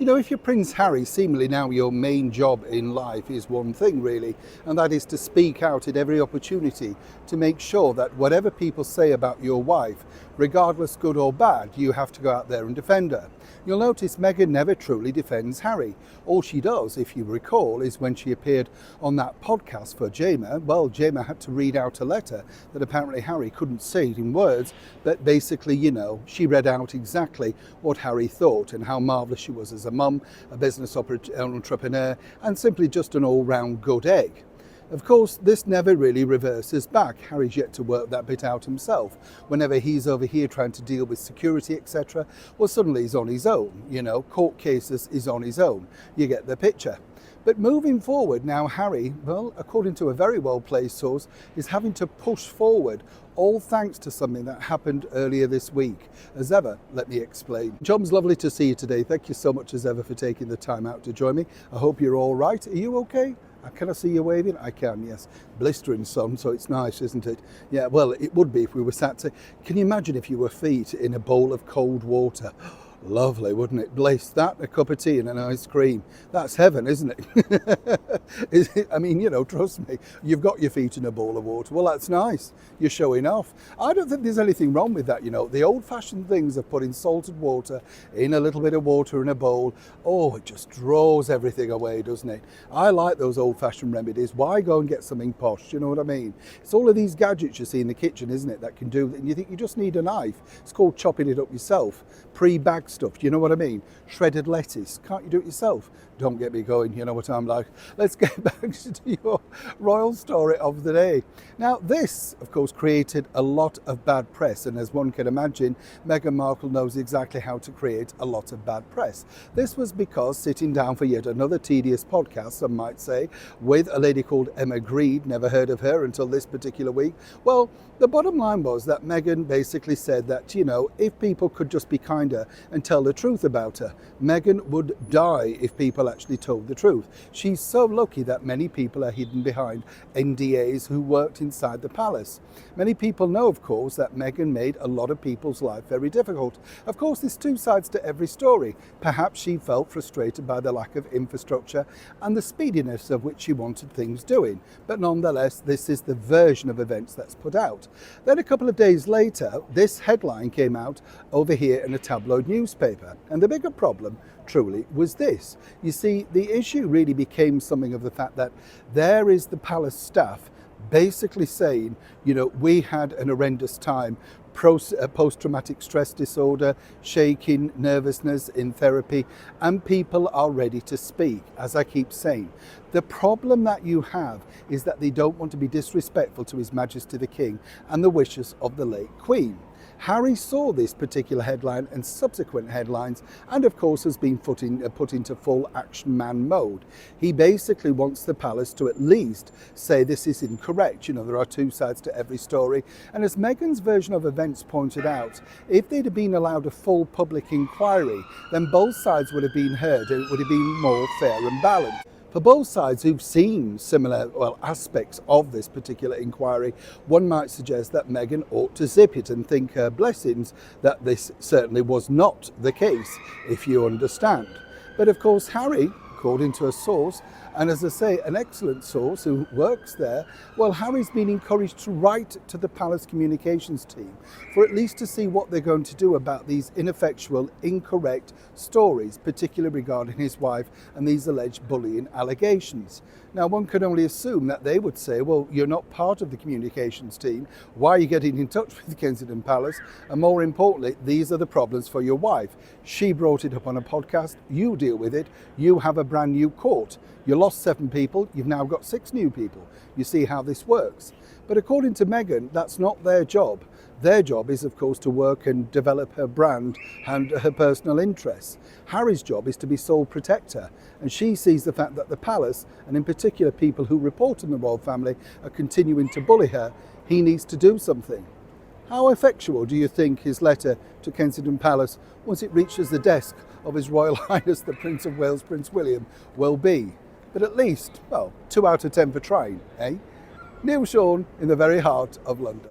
You know, if you're Prince Harry, seemingly now your main job in life is one thing really, and that is to speak out at every opportunity to make sure that whatever people say about your wife, regardless good or bad, you have to go out there and defend her. You'll notice Meghan never truly defends Harry. All she does, if you recall, is when she appeared on that podcast for Jayma, well, Jayma had to read out a letter that apparently Harry couldn't say it in words, but basically, you know, she read out exactly what Harry thought and how marvellous she was as a mum, a business entrepreneur, and simply just an all-round good egg. Of course, this never really reverses back. Harry's yet to work that bit out himself. Whenever he's over here trying to deal with security, etc., well, suddenly he's on his own. You know, court cases is on his own. You get the picture. But moving forward now, Harry, well, according to a very well-placed source, is having to push forward, all thanks to something that happened earlier this week. As ever, let me explain. John's, lovely to see you today. Thank you so much as ever for taking the time out to join me. I hope you're all right. Are you okay? Can I see you waving? I can, yes. Blistering sun, so it's nice, isn't it? Yeah, well, it would be if we were sat to... Can you imagine if you were feet in a bowl of cold water? Lovely, wouldn't it? Bliss that, a cup of tea and an ice cream. That's heaven, isn't it? I mean, you know, trust me, you've got your feet in a bowl of water. Well, that's nice. You're showing off. I don't think there's anything wrong with that, you know. The old-fashioned things of putting salted water in a little bit of water in a bowl, oh, it just draws everything away, doesn't it? I like those old-fashioned remedies. Why go and get something posh? You know what I mean? It's all of these gadgets you see in the kitchen, isn't it, that can do, and you think you just need a knife. It's called chopping it up yourself. Pre-bagged stuff, you know what I mean? Shredded lettuce, can't you do it yourself? Don't get me going, you know what I'm like. Let's get back to your royal story of the day. Now this, of course, created a lot of bad press, and as one can imagine, Meghan Markle knows exactly how to create a lot of bad press. This was because sitting down for yet another tedious podcast, some might say, with a lady called Emma Grede, never heard of her until this particular week. Well, the bottom line was that Meghan basically said that, you know, if people could just be kinder and tell the truth about her, Meghan would die if people actually told the truth. She's so lucky that many people are hidden behind NDAs who worked inside the palace. Many people know, of course, that Meghan made a lot of people's life very difficult. Of course, there's two sides to every story. Perhaps she felt frustrated by the lack of infrastructure and the speediness of which she wanted things doing. But nonetheless, this is the version of events that's put out. Then a couple of days later, this headline came out over here in a tabloid newspaper. And the bigger problem, truly, was this. You see, the issue really became something of the fact that there is the palace staff basically saying, you know, we had an horrendous time, post-traumatic stress disorder, shaking, nervousness in therapy, and people are ready to speak, as I keep saying. The problem that you have is that they don't want to be disrespectful to His Majesty the King and the wishes of the late Queen. Harry saw this particular headline and subsequent headlines and of course has been put into full action man mode. He basically wants the palace to at least say this is incorrect. You know, there are two sides to every story, and as Meghan's version of events pointed out, if they'd have been allowed a full public inquiry, then both sides would have been heard and it would have been more fair and balanced. For both sides who've seen similar aspects of this particular inquiry, one might suggest that Meghan ought to zip it and think her blessings that this certainly was not the case, if you understand. But of course, Harry, according to a source, and as I say, an excellent source who works there, well, Harry's been encouraged to write to the palace communications team for at least to see what they're going to do about these ineffectual, incorrect stories, particularly regarding his wife and these alleged bullying allegations. Now, one can only assume that they would say, well, you're not part of the communications team. Why are you getting in touch with Kensington Palace? And more importantly, these are the problems for your wife. She brought it up on a podcast. You deal with it. You have a brand new court. You lost 7 people. You've now got 6 new people. You see how this works. But according to Meghan, that's not their job. Their job is, of course, to work and develop her brand and her personal interests. Harry's job is to be sole protector, and she sees the fact that the palace, and in particular people who report in the royal family, are continuing to bully her. He needs to do something. How effectual do you think his letter to Kensington Palace, once it reaches the desk of His Royal Highness the Prince of Wales, Prince William, will be? But at least, well, 2 out of 10 for trying, eh? Neil Sean in the very heart of London.